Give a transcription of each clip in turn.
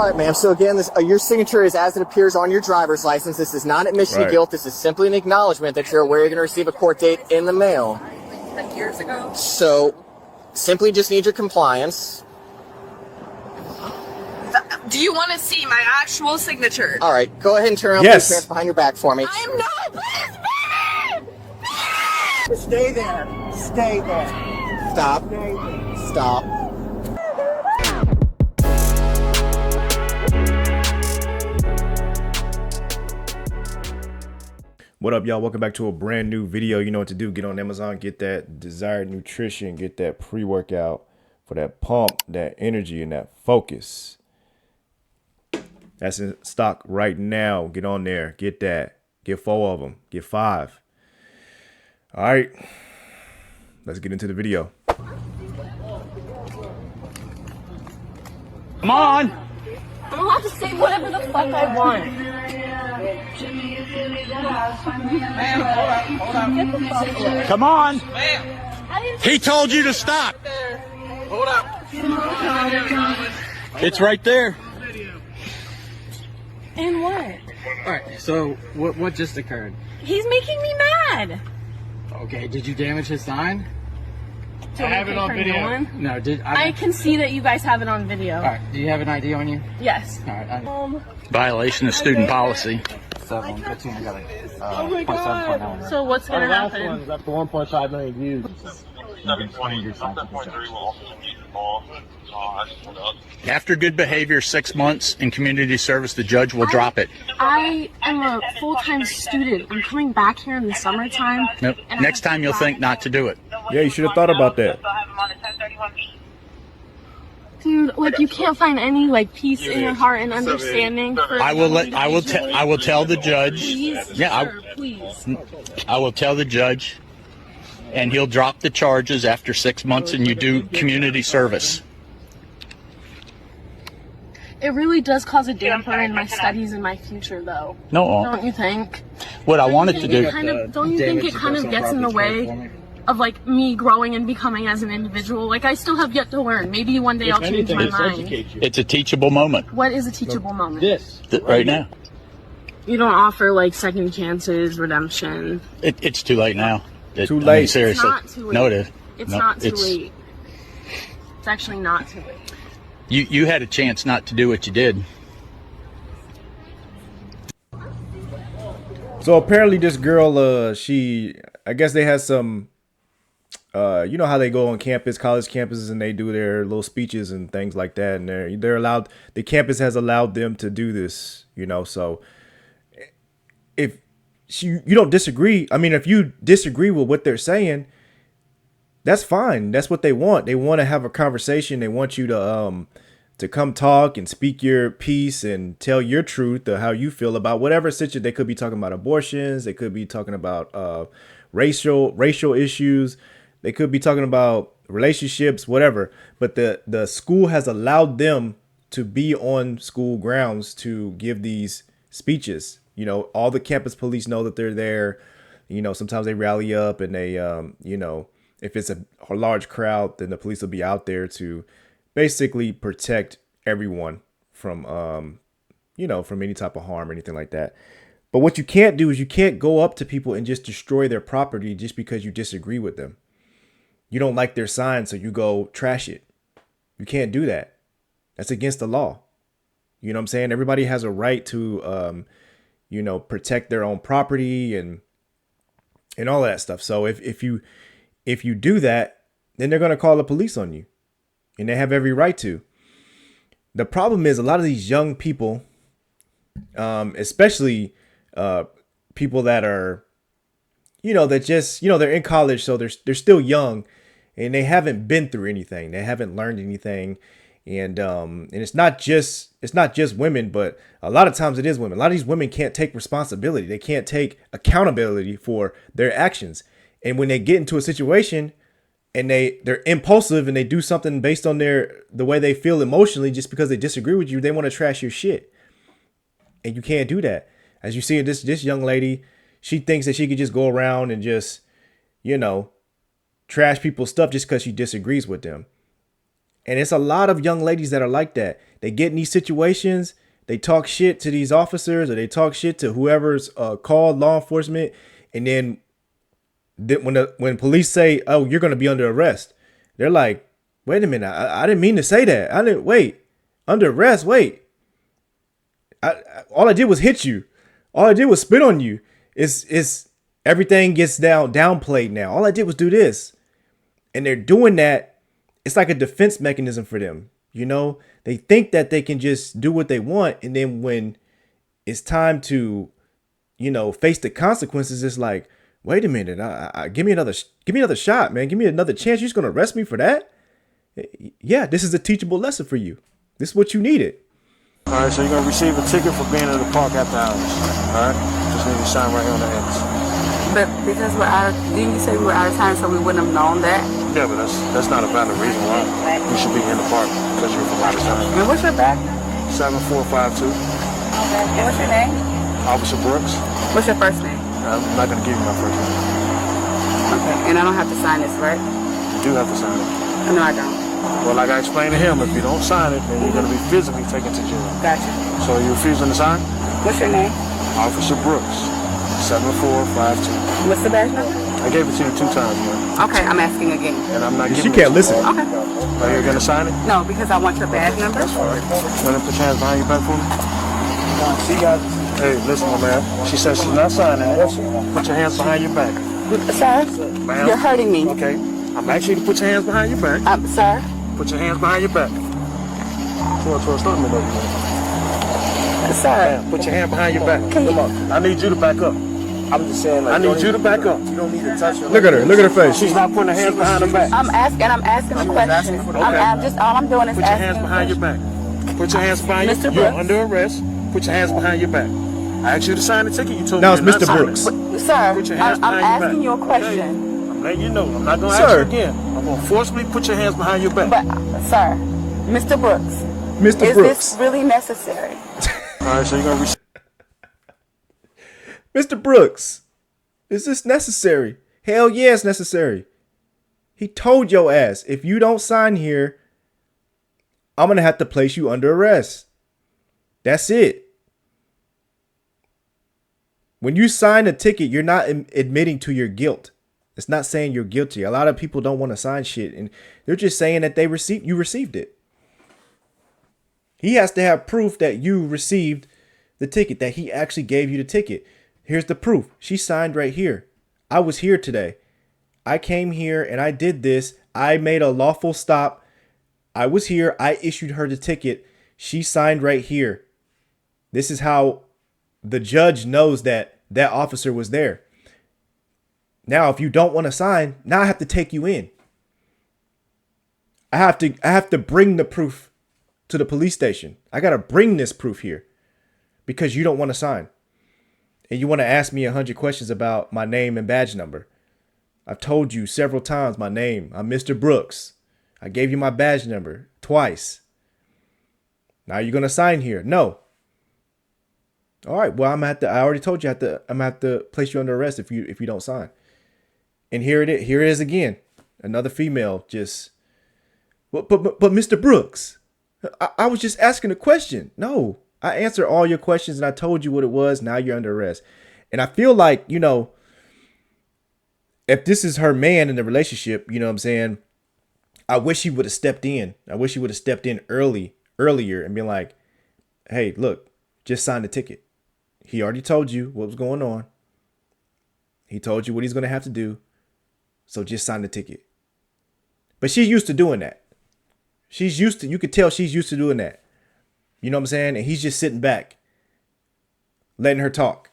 All right, ma'am. So again, your signature is as it appears on your driver's license. This is not admission of guilt. This is simply an acknowledgement that you're aware you're going to receive a court date in the mail. 10 years ago. So, simply just need your compliance. Do you want to see my actual signature? All right, go ahead and turn around. Yes. Put your hands behind your back for me. I am not. Please, Stay there. Stay there. Stop. Stop. What up, y'all? Welcome back to a brand new video. You know what to do. Get on Amazon, get that desired nutrition, get that pre-workout for that pump, that energy, and that focus. That's in stock right now. Get on there. Get that. Get 4 of them. Get 5. All right. Let's get into the video. Come on! I'm allowed to say whatever the fuck I want. Come on! He told you to stop! hold up. It's right there. And what? Alright, so what just occurred? He's making me mad. Okay, did you damage his sign? I have it on video. No, I can see that you guys have it on video. Alright, do you have an ID on you? Yes. Alright, Violation of student policy. 7, 15, I got it. Oh my god. So what's gonna happen? Up to 1.5 million views. 7.3 will also need the ball. I just pulled up. After good behavior, 6 months in community service, the judge will drop it. I am a full-time student. I'm coming back here in the summertime. Nope. Next time you'll think not to do it. Yeah, you should have thought about that. Dude, like you can't find any like peace in your heart and understanding. For I will tell the judge. Please, Yeah, sir, please. I will tell the judge, and he'll drop the charges after 6 months, and you do community service. It really does cause a damper in my studies and my future, though. No, Don't you think? what I wanted to do. Don't you think it kind of gets in the way of like me growing and becoming as an individual? Like I still have yet to learn. Maybe one day I'll change my mind. It's a teachable moment. What is a teachable moment? This. Right now. You don't offer like second chances, redemption. It's too late now. Too late. Seriously. It's not too late. No, it is. It's No, not too late. It's actually not too late. You had a chance not to do what you did. So apparently this girl, I guess they had some, you know how they go on campus, college campuses, and they do their little speeches and things like that. And they're allowed, the campus has allowed them to do this, you know. So if you don't disagree, I mean, if you disagree with what they're saying, that's fine. That's what they want. They want to have a conversation. They want you to come talk and speak your piece and tell your truth of how you feel about whatever situation. They could be talking about abortions. They could be talking about racial issues. They could be talking about relationships, whatever. But the school has allowed them to be on school grounds to give these speeches. You know, all the campus police know that they're there. You know, sometimes they rally up and they, you know, if it's a large crowd, then the police will be out there to basically protect everyone from, you know, from any type of harm or anything like that. But what you can't do is you can't go up to people and just destroy their property just because you disagree with them. You don't like their sign, so you go trash it. You can't do that. That's against the law. You know what I'm saying? Everybody has a right to, you know, protect their own property and all that stuff. So if you do that, then they're going to call the police on you. And they have every right to. The problem is a lot of these young people, especially people that are, you know, that just, you know, they're in college, so they're still young and they haven't been through anything. They haven't learned anything. And it's not just women, but a lot of times it is women. A lot of these women can't take responsibility. They can't take accountability for their actions. And when they get into a situation and they're impulsive and they do something based on the way they feel emotionally just because they disagree with you, they want to trash your shit. And you can't do that. As you see, this young lady, she thinks that she could just go around and just, you know, trash people's stuff just because she disagrees with them. And it's a lot of young ladies that are like that. They get in these situations, they talk shit to these officers, or they talk shit to whoever's called law enforcement, and then when police say, "Oh, you're going to be under arrest," they're like, "Wait a minute, I didn't mean to say that. I didn't wait under arrest. Wait, all I did was hit you. All I did was spit on you. It's everything gets downplayed now. All I did was do this," and they're doing that. It's like a defense mechanism for them. You know, they think that they can just do what they want, and then when it's time to, you know, face the consequences, it's like, wait a minute, give me another shot, man. Give me another chance. You're just gonna arrest me for that? Yeah, this is a teachable lesson for you. This is what you needed. All right, so you're gonna receive a ticket for being in the park after hours. All right, just need to sign right here on the X. But because didn't you say we were out of time, so we wouldn't have known that? Yeah, but that's not a valid reason why you should be in the park because you're from out of time. And what's your back? 7452. Okay. And what's your name? Officer Brooks. What's your first name? I'm not gonna give you my first name. Okay, and I don't have to sign this, right? You do have to sign it. No, I don't. Well, like I explained to him, if you don't sign it, then you're gonna be physically taken to jail. Gotcha. So you refusing to sign? What's your name? Officer Brooks. 7452. What's the badge number? I gave it to you 2 times, man. Okay, I'm asking again. And I'm not giving She can't listen. Okay. Are you gonna sign it? No, because I want your badge number. That's all right. Want to put your hands behind your back for me? See, guys. Hey, listen, my man. She says she's not signing it. Put your hands behind your back. Sir, Ma'am. you're hurting me. Okay. I'm asking you to put your hands behind your back. Sir? Put your hands behind your back. Start me over here. Sir. Put your hand behind your back. Come on. I need you to back up. I'm just saying, like, I need you to back up. You don't need to touch her. Look at her. Look at her face. She's not putting her hands behind her back. I'm asking a question. I'm just, all I'm doing is Put your asking. hands behind your back. Put your hands behind your Mr. back. You're Brooks? under arrest. Put your hands behind your back. I asked you to sign the ticket. You told Now me it's you're not Mr. signing Brooks. it. Sir, Put your hands I'm behind your asking back. you a question. I'm letting you know. I'm not going to Sir. ask you again. I'm going to forcibly put your hands behind your back. But, sir, Mr. Brooks, Mr. is Brooks. this really necessary? All right, so you're going to Mr. Brooks, is this necessary? Hell yeah, it's necessary. He told your ass, if you don't sign here, I'm going to have to place you under arrest. That's it. When you sign a ticket, you're not admitting to your guilt. It's not saying you're guilty. A lot of people don't want to sign shit, and they're just saying that you received it. He has to have proof that you received the ticket, that he actually gave you the ticket. Here's the proof. She signed right here. I was here today. I came here and I did this. I made a lawful stop. I was here. I issued her the ticket. She signed right here. This is how the judge knows that that officer was there. Now, if you don't want to sign, now I have to take you in. I have to bring the proof to the police station. I got to bring this proof here because you don't want to sign. And you want to ask me 100 questions about my name and badge number. I've told you several times my name. I'm Mr. Brooks. I gave you my badge number twice. Now you're going to sign here. No. All right. Well, I already told you I'm going to have to place you under arrest if you don't sign. And here it is. Here it is again. Another female just, but Mr. Brooks, I was just asking a question. No, I answered all your questions and I told you what it was. Now you're under arrest. And I feel like, if this is her man in the relationship, you know what I'm saying? I wish he would have stepped in. I wish he would have stepped in earlier and been like, hey, look, just sign the ticket. He already told you what was going on. He told you what he's going to have to do. So just sign the ticket. But she's used to doing that. You could tell she's used to doing that. You know what I'm saying? And he's just sitting back, letting her talk.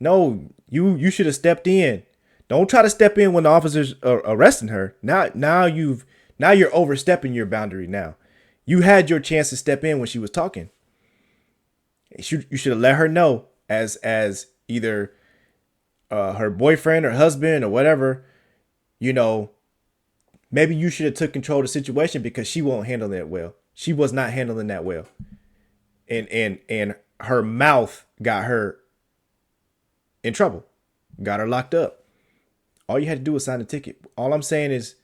No, you should have stepped in. Don't try to step in when the officers are arresting her. Now you're overstepping your boundary now. You had your chance to step in when she was talking. You should have let her know as either her boyfriend or husband or whatever, maybe you should have took control of the situation because she won't handle that well. She was not handling that well. And her mouth got her in trouble, got her locked up. All you had to do was sign the ticket. All I'm saying is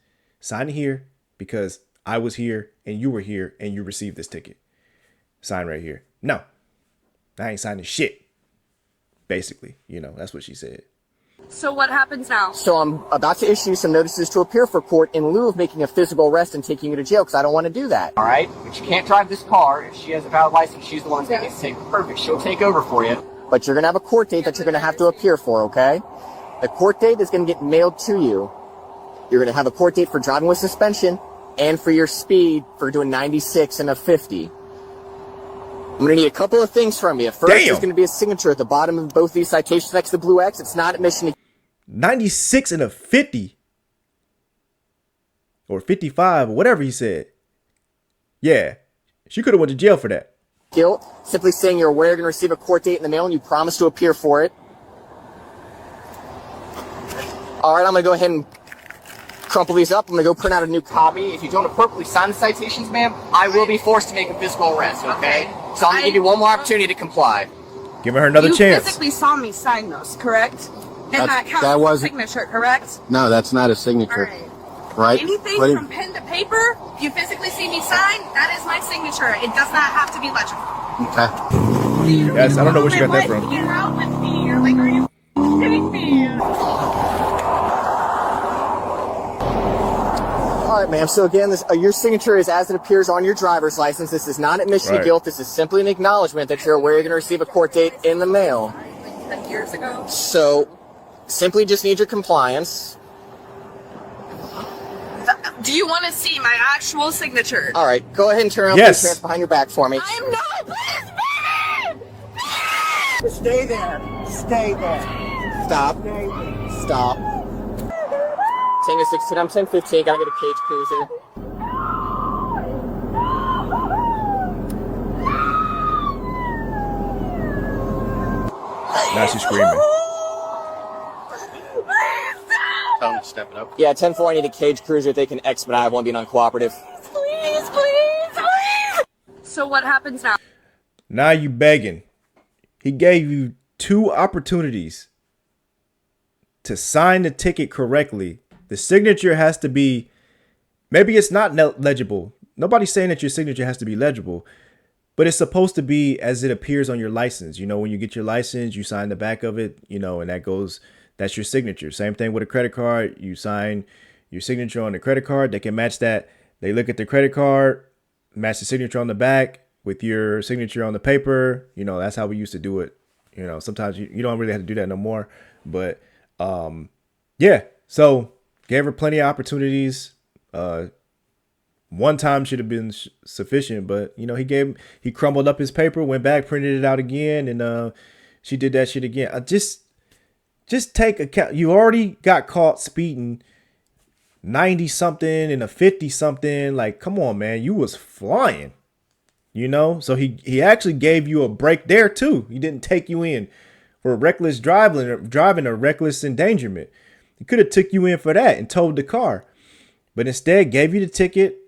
sign it here because I was here and you were here and you received this ticket. Sign right here. No, I ain't signing shit. Basically, you know, that's what she said. So what happens now? So I'm about to issue some notices to appear for court in lieu of making a physical arrest and taking you to jail because I don't want to do that. All right? But you can't drive this car. If she has a valid license, she's the one who's going to take perfect. She'll take over for you. But you're going to have a court date that you're going to have to appear for, okay? The court date is going to get mailed to you. You're going to have a court date for driving with suspension and for your speed for doing 96 and a 50. I'm going to need a couple of things from you. First, there's going to be a signature at the bottom of both these citations next to the blue X. It's not admission. 96 and a 50. Or 55, or whatever he said. Yeah, she could have went to jail for that. Guilt, simply saying you're aware you're going to receive a court date in the mail and you promise to appear for it. All right, I'm going to go ahead and crumple these up. I'm going to go print out a new copy. If you don't appropriately sign the citations, ma'am, I will be forced to make a physical arrest, okay? So I'm going to give you one more opportunity to comply. Giving her another chance. You physically saw me sign those, correct? And that counts as a signature, correct? No, that's not a signature. All right. Right? Anything from pen to paper, you physically see me sign, that is my signature. It does not have to be legible. Okay. Yes, I don't know where she got that from. Get out with me. Like, are you kidding me? All right, ma'am. So again, your signature is as it appears on your driver's license. This is not admission of guilt. This is simply an acknowledgement that you're aware you're going to receive a court date in the mail. Like 10 years ago. So simply just need your compliance. Do you want to see my actual signature? All right, go ahead and turn around Yes. your pants behind your back for me. I'm not. Please, Stay there. Stay there. Stop. Stop. Tango 16, I'm 1015. Gotta get a cage cruiser. Now she's screaming. Tell them to step it up. Yeah, 10-4, I need a cage cruiser if they can expedite. I won't be non-cooperative. Please, please, please. So what happens now? Now you begging. He gave you 2 opportunities to sign the ticket correctly. The signature has to be, maybe it's not legible. Nobody's saying that your signature has to be legible, but it's supposed to be as it appears on your license. You know, when you get your license, you sign the back of it, you know, and that's your signature. Same thing with a credit card. You sign your signature on the credit card. They can match that. They look at the credit card, match the signature on the back with your signature on the paper. You know, that's how we used to do it. You know, sometimes you don't really have to do that no more. But yeah, so gave her plenty of opportunities. One time should have been sufficient, but you know, he crumbled up his paper, went back, printed it out again, and she did that shit again. Just take account. You already got caught speeding 90 something and a 50 something. Like, come on, man, you was flying, you know? So he actually gave you a break there too. He didn't take you in for reckless driving or reckless endangerment. He could have took you in for that and towed the car, but instead gave you the ticket.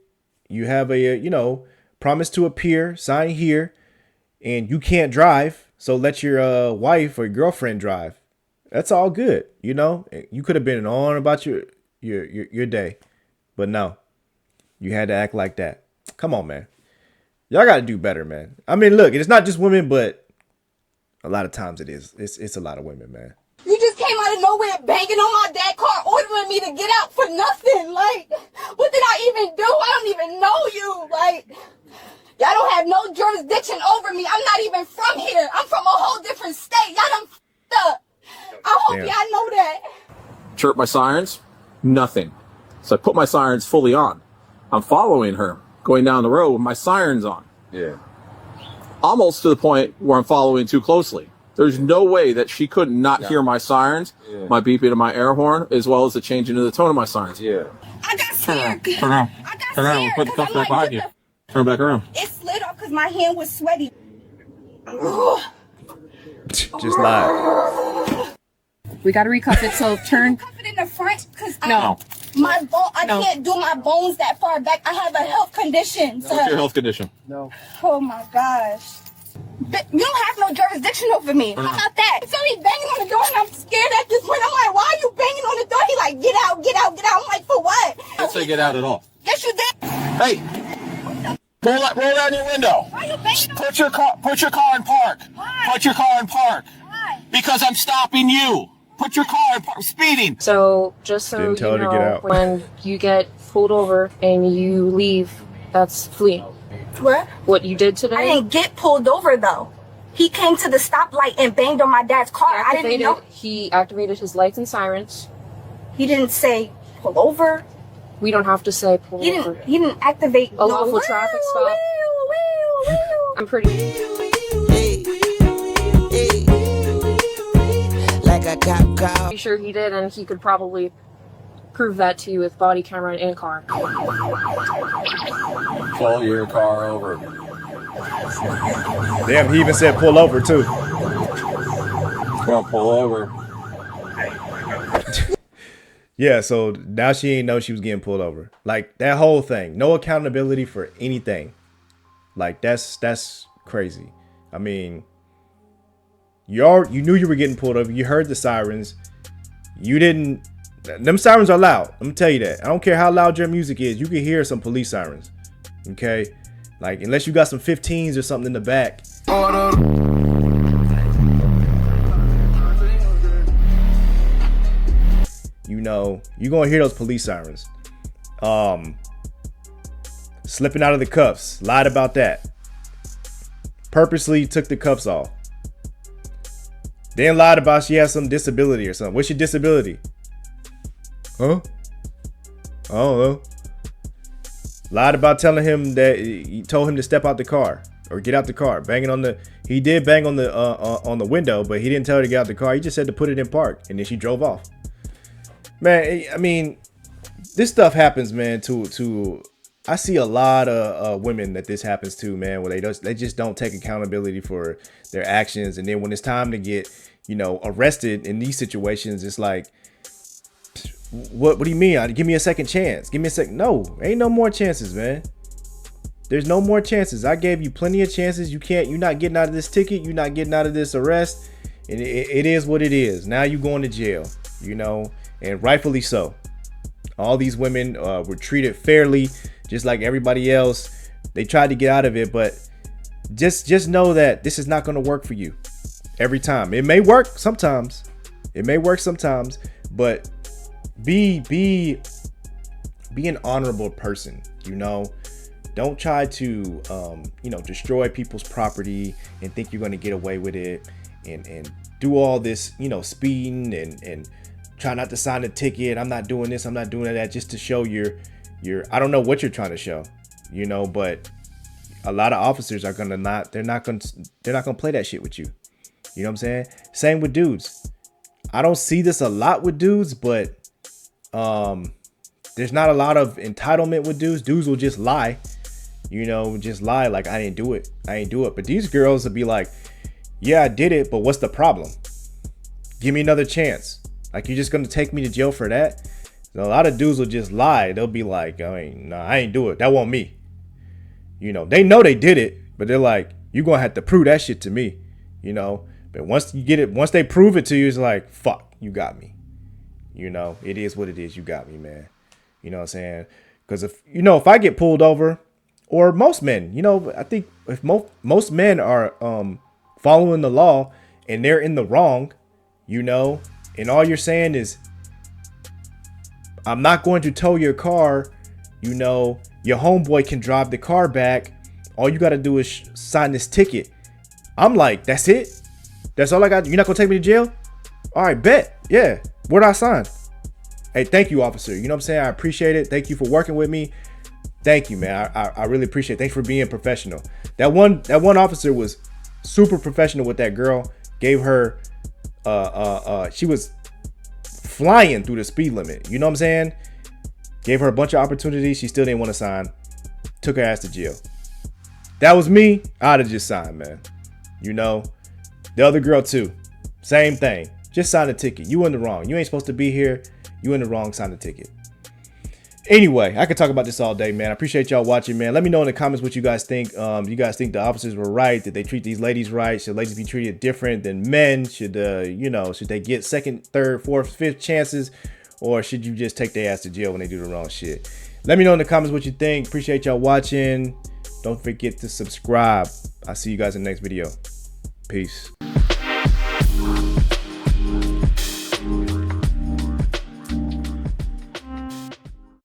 You have a, promise to appear, sign here, and you can't drive. So let your wife or your girlfriend drive. That's all good. You know, you could have been on about your day, but no, you had to act like that. Come on, man. Y'all got to do better, man. I mean, look, it's not just women, but a lot of times it is. It's a lot of women, man. You just came out of nowhere banging on my dad's car, ordering me to get out for nothing. Like, what did I even do? I don't even know you. Like, y'all don't have no jurisdiction over me. I'm not even from here. I'm from a whole different state. Y'all done f***ed up. I hope y'all know that. Chirp my sirens, nothing. So I put my sirens fully on. I'm following her, going down the road with my sirens on. Yeah. Almost to the point where I'm following too closely. There's no way that she could not hear my sirens, my beeping of my air horn, as well as the changing of the tone of my sirens. Yeah. I got scared. Turn around. I got Turn around. scared. Put the cuffs back behind you. Turn back around. It slid off because my hand was sweaty. Just lie. We got to recuff it, so turn. Cuff it in the front because No. I can't do my bones that far back. I have a health condition. So. What's your health condition? No. Oh my gosh. But you don't have no jurisdiction over me. How about that? So he's banging on the door and I'm scared at this point. I'm like, why are you banging on the door? He like, get out, get out, get out. I'm like, for what? I didn't say get out at all. Yes, you did. Hey, roll down your window. Why are you banging on Put your car in park. Why? Put your car in park. Why? Because I'm stopping you. Put your car in park. Speeding. So just so Didn't tell you her to get know, out. when you get pulled over and you leave, that's fleeing. What? What you did today? I didn't get pulled over though. He came to the stoplight and banged on my dad's car. I didn't know. He activated his lights and sirens. He didn't say pull over. We don't have to say pull He over. didn't activate A lawful traffic stop. I'm pretty. Like a cop car. Pretty sure he did, and he could probably prove that to you with body camera and car. Pull your car over. Damn, he even said pull over too. Come on, pull over. Yeah, so now she ain't know she was getting pulled over. Like that whole thing, no accountability for anything. Like that's crazy. I mean, you knew you were getting pulled over. You heard the sirens. You didn't. Them sirens are loud. I'm gonna tell you that. I don't care how loud your music is. You can hear some police sirens. Okay, like unless you got some 15s or something in the back. You know, you're gonna hear those police sirens. Slipping out of the cuffs. Lied about that. Purposely took the cuffs off. Then lied about she has some disability or something. What's your disability? Huh? I don't know. Lied about telling him that he told him to step out the car or get out the car. Banging on the, he did bang on the window, but he didn't tell her to get out the car. He just said to put it in park, and then she drove off. Man, I mean, this stuff happens, man. I see a lot of women that this happens to, man, where they just don't take accountability for their actions, and then when it's time to get, you know, arrested in these situations, it's like, what do you mean? Give me a second chance. Give me a second. No, ain't no more chances, man. There's no more chances. I gave you plenty of chances. You're not getting out of this ticket. You're not getting out of this arrest. And it is what it is. Now you're going to jail, you know, and rightfully so. All these women were treated fairly, just like everybody else. They tried to get out of it, but just know that this is not going to work for you every time. It may work sometimes. It may work sometimes, but be an honorable person, you know. Don't try to you know, destroy people's property and think you're going to get away with it and do all this, you know, speeding and try not to sign a ticket. I'm not doing this, I'm not doing that, just to show your I don't know what you're trying to show, you know, but a lot of officers are gonna they're not gonna play that shit with you. You know what I'm saying? Same with dudes. I don't see this a lot with dudes, but there's not a lot of entitlement with dudes. Dudes will just lie, you know, just lie like I didn't do it. But these girls will be like, yeah, I did it, but what's the problem? Give me another chance. Like, you're just gonna take me to jail for that? So a lot of dudes will just lie. They'll be like, nah, I ain't do it. That wasn't me. You know, they know they did it, but they're like, you're gonna have to prove that shit to me, you know. But once you get it, once they prove it to you, it's like, fuck, you got me. You know, it is what it is. You got me, man. You know what I'm saying? Because if I get pulled over, or most men, you know, I think if most men are following the law and they're in the wrong, you know, and all you're saying is, I'm not going to tow your car, you know, your homeboy can drive the car back. All you got to do is sign this ticket. I'm like, that's it? That's all I got? You're not going to take me to jail? All right, bet. Yeah. Where'd I sign? Hey, thank you, officer. You know what I'm saying? I appreciate it. Thank you for working with me. Thank you, man. I really appreciate it. Thanks for being professional. That one officer was super professional with that girl. Gave her, she was flying through the speed limit. You know what I'm saying? Gave her a bunch of opportunities. She still didn't want to sign. Took her ass to jail. That was me. I'd have just signed, man. You know, the other girl too. Same thing. Just sign a ticket. You in the wrong. You ain't supposed to be here. You in the wrong. Sign the ticket. Anyway, I could talk about this all day, man. I appreciate y'all watching, man. Let me know in the comments what you guys think. You guys think the officers were right? Did they treat these ladies right? Should ladies be treated different than men? Should you know, should they get second, third, fourth, fifth chances, or should you just take their ass to jail when they do the wrong shit? Let me know in the comments what you think. Appreciate y'all watching. Don't forget to subscribe. I'll see you guys in the next video. Peace.